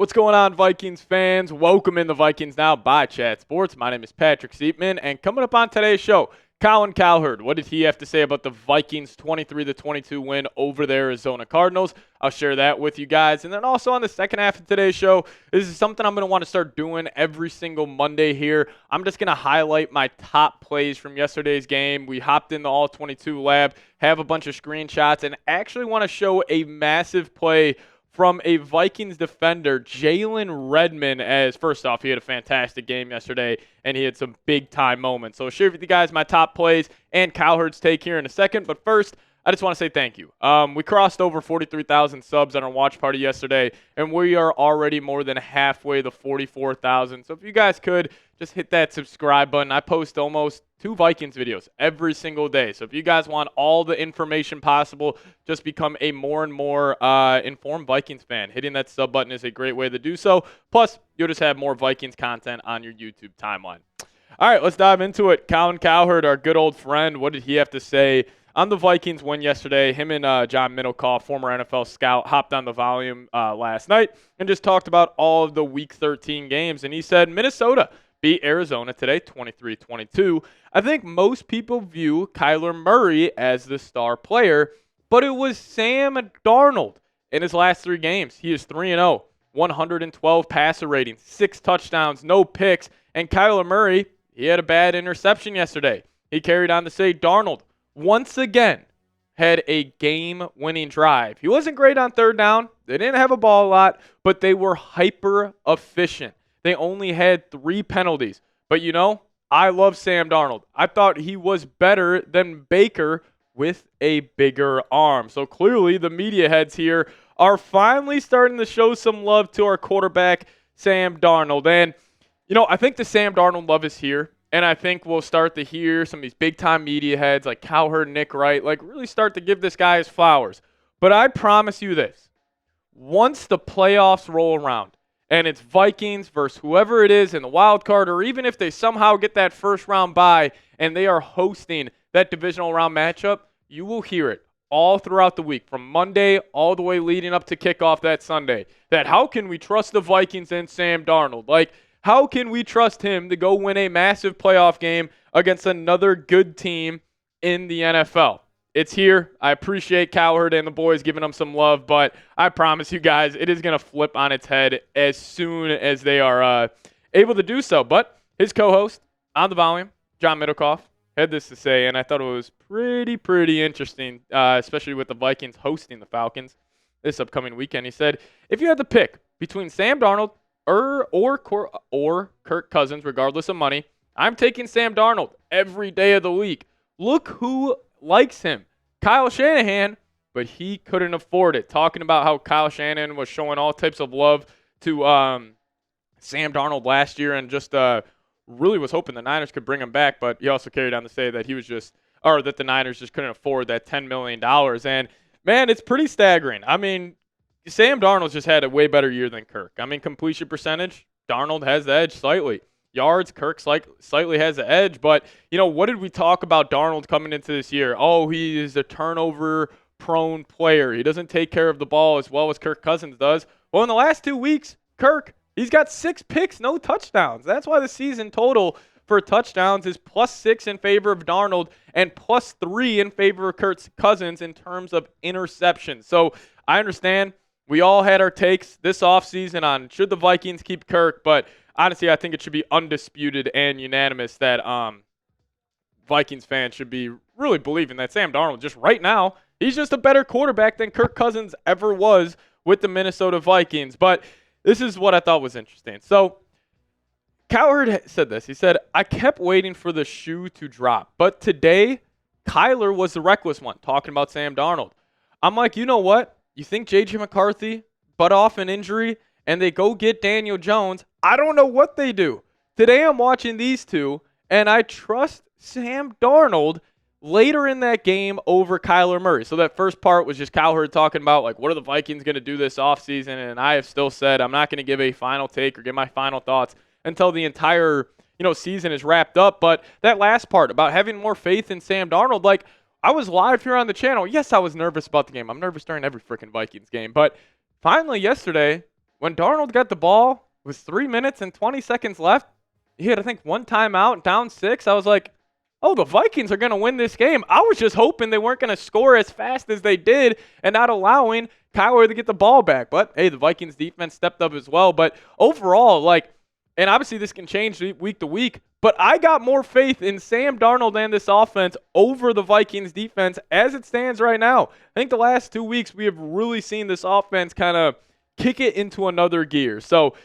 What's going on, Vikings fans? Welcome in the Vikings Now by Chat Sports. My name is Patrick Siepman, and coming up on today's show, Colin Cowherd. What did he have to say about the Vikings' 23-22 win over the Arizona Cardinals? I'll share that with you guys. And then also on the second half of today's show, this is something I'm going to want to start doing every single Monday here. I'm just going to highlight my top plays from yesterday's game. We hopped in the All-22 lab, have a bunch of screenshots, and actually want to show a massive play from a Vikings defender, Jalen Redmond, as first off, he had a fantastic game yesterday, and he had some big-time moments. So I'll share with you guys my top plays and Cowherd's take here in a second. But first, I just want to say thank you. We crossed over 43,000 subs on our watch party yesterday, and we are already more than halfway to 44,000. So if you guys could, just hit that subscribe button. I post almost 2 Vikings videos every single day. So if you guys want all the information possible, just become a more and more informed Vikings fan. Hitting that sub button is a great way to do so. Plus, you'll just have more Vikings content on your YouTube timeline. All right, let's dive into it. Colin Cowherd, our good old friend, what did he have to say on the Vikings win yesterday? Him and John Middlekauff, former NFL scout, hopped on the volume last night and just talked about all of the Week 13 games. And he said Minnesota beat Arizona today, 23-22. I think most people view Kyler Murray as the star player, but it was Sam Darnold in his last 3 games. He is 3-0, 112 passer rating, 6 touchdowns, no picks. And Kyler Murray, he had a bad interception yesterday. He carried on to say Darnold once again had a game-winning drive. He wasn't great on third down. They didn't have a ball a lot, but they were hyper-efficient. They only had 3 penalties. But, you know, I love Sam Darnold. I thought he was better than Baker with a bigger arm. So clearly the media heads here are finally starting to show some love to our quarterback, Sam Darnold. And, you know, I think the Sam Darnold love is here. And I think we'll start to hear some of these big-time media heads like Cowherd, Nick Wright, like really start to give this guy his flowers. But I promise you this. Once the playoffs roll around, and it's Vikings versus whoever it is in the wild card, or even if they somehow get that first round bye and they are hosting that divisional round matchup, you will hear it all throughout the week, from Monday all the way leading up to kickoff that Sunday, that how can we trust the Vikings and Sam Darnold? Like, how can we trust him to go win a massive playoff game against another good team in the NFL? It's here. I appreciate Cowherd and the boys giving them some love, but I promise you guys it is going to flip on its head as soon as they are able to do so. But his co-host on the volume, John Middlekauff, had this to say, and I thought it was pretty interesting, especially with the Vikings hosting the Falcons this upcoming weekend. He said, if you had to pick between Sam Darnold or Kirk Cousins, regardless of money, I'm taking Sam Darnold every day of the week. Look who likes him. Kyle Shanahan, but he couldn't afford it. Talking about how Kyle Shanahan was showing all types of love to Sam Darnold last year and just really was hoping the Niners could bring him back, but he also carried on to say that that the Niners just couldn't afford that $10 million. And, man, it's pretty staggering. I mean, Sam Darnold's just had a way better year than Kirk. I mean, completion percentage, Darnold has the edge slightly. Yards, Kirk slightly has the edge. But, you know, what did we talk about Darnold coming into this year? Oh, he is a turnover-prone player. He doesn't take care of the ball as well as Kirk Cousins does. Well, in the last 2 weeks, Kirk, he's got 6 picks, no touchdowns. That's why the season total for touchdowns is +6 in favor of Darnold and +3 in favor of Kirk Cousins in terms of interceptions. So I understand we all had our takes this offseason on should the Vikings keep Kirk, but honestly, I think it should be undisputed and unanimous that Vikings fans should be really believing that Sam Darnold just right now, he's just a better quarterback than Kirk Cousins ever was with the Minnesota Vikings. But this is what I thought was interesting. So Cowherd said this. He said, I kept waiting for the shoe to drop, but today Kyler was the reckless one, talking about Sam Darnold. I'm like, you know what? You think J.J. McCarthy butt off an injury and they go get Daniel Jones? I don't know what they do. Today I'm watching these two, and I trust Sam Darnold later in that game over Kyler Murray. So that first part was just Cowherd talking about, like, what are the Vikings going to do this offseason? And I have still said I'm not going to give a final take or give my final thoughts until the entire, season is wrapped up. But that last part about having more faith in Sam Darnold, like, I was live here on the channel. Yes, I was nervous about the game. I'm nervous during every freaking Vikings game. But finally yesterday, when Darnold got the ball with 3 minutes and 20 seconds left, he had, I think, one timeout, down 6. I was like, oh, the Vikings are going to win this game. I was just hoping they weren't going to score as fast as they did and not allowing Cowherd to get the ball back. But, hey, the Vikings defense stepped up as well. But overall, and obviously this can change week to week, but I got more faith in Sam Darnold and this offense over the Vikings defense as it stands right now. I think the last 2 weeks we have really seen this offense kind of kick it into another gear. So,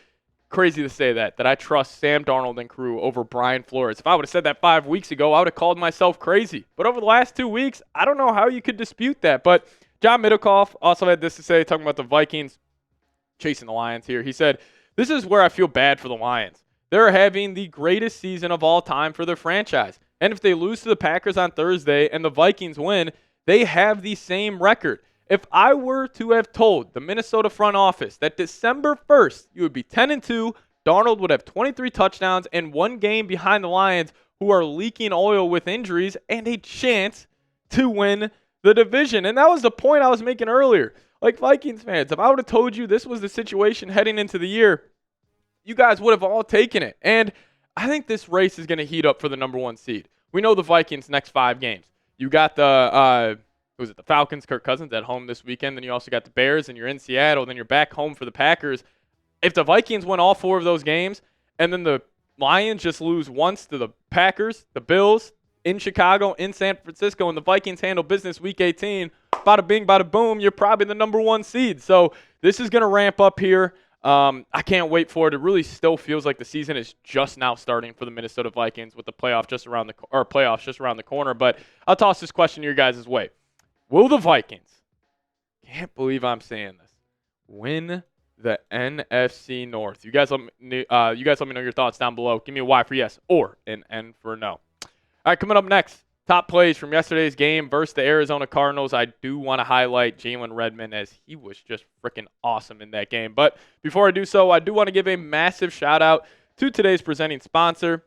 crazy to say that I trust Sam Darnold and crew over Brian Flores. If I would have said that 5 weeks ago, I would have called myself crazy. But over the last 2 weeks, I don't know how you could dispute that. But John Middlekauff also had this to say, talking about the Vikings chasing the Lions here. He said, "This is where I feel bad for the Lions. They're having the greatest season of all time for their franchise. And if they lose to the Packers on Thursday and the Vikings win, they have the same record. If I were to have told the Minnesota front office that December 1st, you would be 10-2, Darnold would have 23 touchdowns and 1 game behind the Lions, who are leaking oil with injuries, and a chance to win the division." And that was the point I was making earlier. Like, Vikings fans, if I would have told you this was the situation heading into the year, you guys would have all taken it. And I think this race is going to heat up for the number 1 seed. We know the Vikings' next 5 games. You got the Falcons, Kirk Cousins at home this weekend. Then you also got the Bears, and you're in Seattle. Then you're back home for the Packers. If the Vikings win all 4 of those games, and then the Lions just lose once to the Packers, the Bills, in Chicago, in San Francisco, and the Vikings handle business week 18, bada bing, bada boom, you're probably the number 1 seed. So this is going to ramp up here. I can't wait for it. It really still feels like the season is just now starting for the Minnesota Vikings with the playoffs just around the corner. But I'll toss this question your guys' way. Will the Vikings, can't believe I'm saying this, win the NFC North? You guys let me know your thoughts down below. Give me a Y for yes or an N for no. All right, coming up next, top plays from yesterday's game versus the Arizona Cardinals. I do want to highlight Jalen Redmond, as he was just freaking awesome in that game. But before I do so, I do want to give a massive shout out to today's presenting sponsor,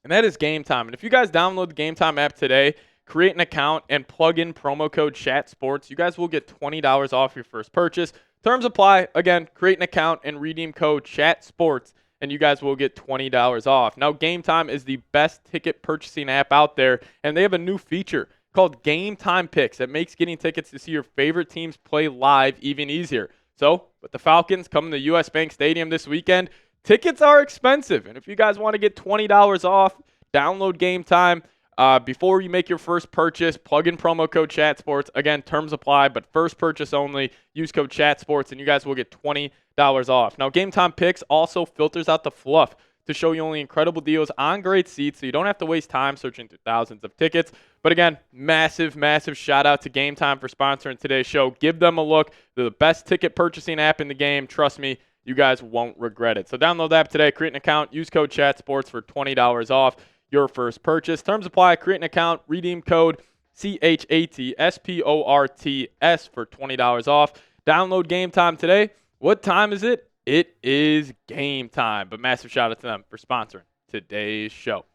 and that is Game Time. And if you guys download the Game Time app today, create an account, and plug in promo code ChatSports, you guys will get $20 off your first purchase. Terms apply. Again, create an account and redeem code ChatSports, and you guys will get $20 off. Now, Game Time is the best ticket purchasing app out there, and they have a new feature called Game Time Picks that makes getting tickets to see your favorite teams play live even easier. So, with the Falcons coming to US Bank Stadium this weekend, tickets are expensive, and if you guys want to get $20 off, download Game Time. Before you make your first purchase, plug in promo code ChatSports. Again, terms apply, but first purchase only. Use code ChatSports, and you guys will get $20 off. Now, Game Time Picks also filters out the fluff to show you only incredible deals on great seats, so you don't have to waste time searching through thousands of tickets. But again, massive, massive shout out to Game Time for sponsoring today's show. Give them a look. They're the best ticket purchasing app in the game. Trust me, you guys won't regret it. So download the app today, create an account, use code ChatSports for $20 off your first purchase. Terms apply. Create an account, redeem code CHATSPORTS for $20 off. Download Game Time today. What time is it? It is game time. But massive shout out to them for sponsoring today's show.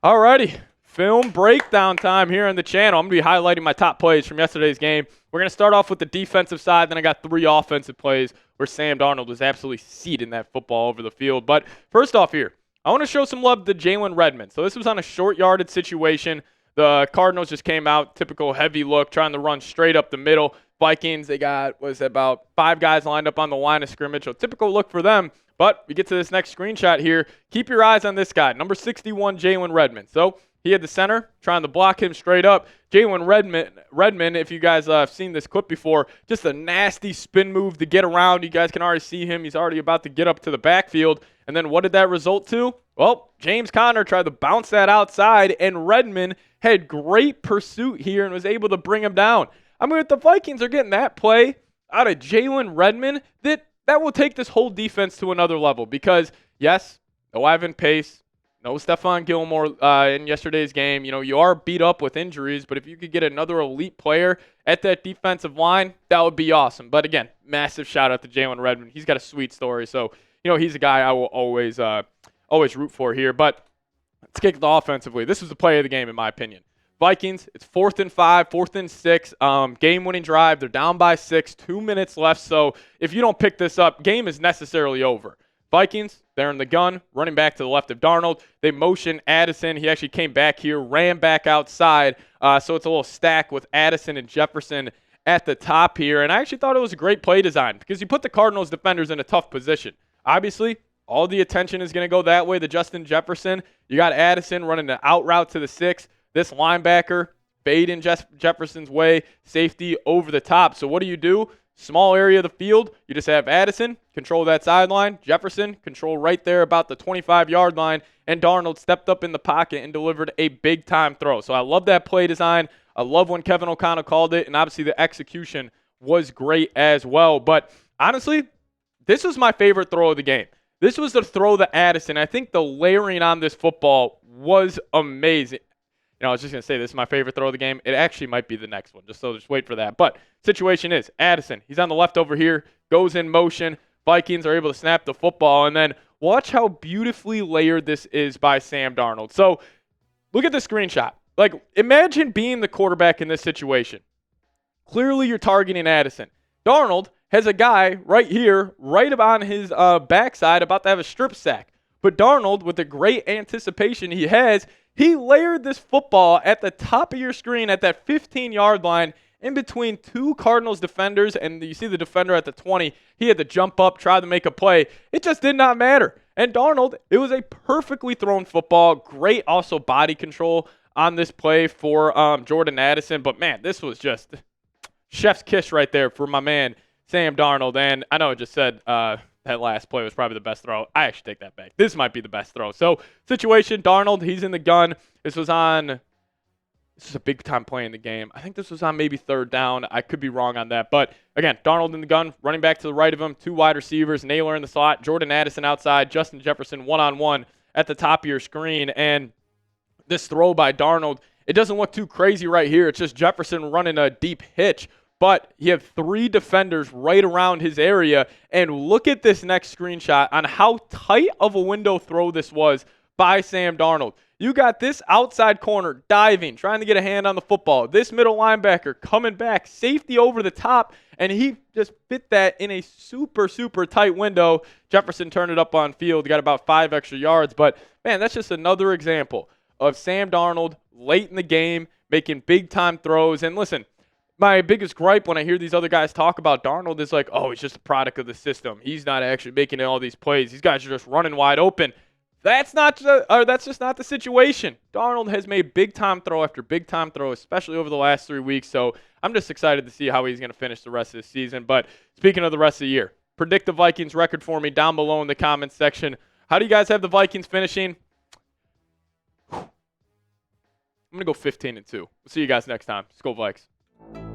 Alrighty, film breakdown time here on the channel. I'm going to be highlighting my top plays from yesterday's game. We're going to start off with the defensive side. Then I got 3 offensive plays where Sam Darnold was absolutely seeding that football over the field. But first off here, I want to show some love to Jalen Redmond. So this was on a short yardage situation. The Cardinals just came out, typical heavy look, trying to run straight up the middle. Vikings, they got, about 5 guys lined up on the line of scrimmage. So typical look for them. But we get to this next screenshot here. Keep your eyes on this guy, number 61, Jalen Redmond. So he had the center trying to block him straight up. Jalen Redmond, if you guys have seen this clip before, just a nasty spin move to get around. You guys can already see him. He's already about to get up to the backfield. And then what did that result to? Well, James Conner tried to bounce that outside, and Redmond had great pursuit here and was able to bring him down. I mean, if the Vikings are getting that play out of Jalen Redmond, that will take this whole defense to another level because, yes, no Ivan Pace, no Stephon Gilmore in yesterday's game. You know, you are beat up with injuries, but if you could get another elite player at that defensive line, that would be awesome. But again, massive shout out to Jalen Redmond. He's got a sweet story. So, you know, he's a guy I will always root for here. But let's kick it offensively. This was the play of the game, in my opinion. Vikings, it's 4th and 5, 4th and 6, game-winning drive. They're down by 6, 2 minutes left. So if you don't pick this up, game is necessarily over. Vikings, they're in the gun, running back to the left of Darnold. They motion Addison. He actually came back here, ran back outside. So it's a little stack with Addison and Jefferson at the top here. And I actually thought it was a great play design because you put the Cardinals defenders in a tough position. Obviously, all the attention is going to go that way to Justin Jefferson. You got Addison running an out route to the 6. This linebacker fading Jefferson's way, safety over the top. So what do? Small area of the field. You just have Addison control that sideline. Jefferson control right there about the 25-yard line. And Darnold stepped up in the pocket and delivered a big-time throw. So I love that play design. I love when Kevin O'Connell called it. And obviously the execution was great as well. But honestly, this was my favorite throw of the game. This was the throw to Addison. I think the layering on this football was amazing. I was just going to say this is my favorite throw of the game. It actually might be the next one, just wait for that. But situation is, Addison, he's on the left over here, goes in motion. Vikings are able to snap the football. And then watch how beautifully layered this is by Sam Darnold. So look at the screenshot. Like, imagine being the quarterback in this situation. Clearly you're targeting Addison. Darnold has a guy right here, right on his backside, about to have a strip sack. But Darnold, with the great anticipation he has, he layered this football at the top of your screen at that 15-yard line in between two Cardinals defenders, and you see the defender at the 20. He had to jump up, try to make a play. It just did not matter. And Darnold, it was a perfectly thrown football. Great also body control on this play for Jordan Addison. But, man, this was just chef's kiss right there for my man, Sam Darnold. And I know I just said that last play was probably the best throw. I actually take that back. This might be the best throw. So, situation, Darnold, he's in the gun. This is a big-time play in the game. I think this was on maybe 3rd down. I could be wrong on that. But, again, Darnold in the gun, running back to the right of him, 2 wide receivers, Naylor in the slot, Jordan Addison outside, Justin Jefferson one-on-one at the top of your screen. And this throw by Darnold, it doesn't look too crazy right here. It's just Jefferson running a deep hitch. But you have 3 defenders right around his area. And look at this next screenshot on how tight of a window throw this was by Sam Darnold. You got this outside corner diving, trying to get a hand on the football. This middle linebacker coming back, safety over the top, and he just fit that in a super, super tight window. Jefferson turned it up on field, got about 5 extra yards. But, man, that's just another example of Sam Darnold late in the game making big-time throws. And listen, my biggest gripe when I hear these other guys talk about Darnold is like, oh, he's just a product of the system. He's not actually making all these plays. These guys are just running wide open. That's just not the situation. Darnold has made big-time throw after big-time throw, especially over the last 3 weeks. So I'm just excited to see how he's going to finish the rest of the season. But speaking of the rest of the year, predict the Vikings record for me down below in the comments section. How do you guys have the Vikings finishing? I'm going to go 15-2. We'll see you guys next time. Let's go Vikes.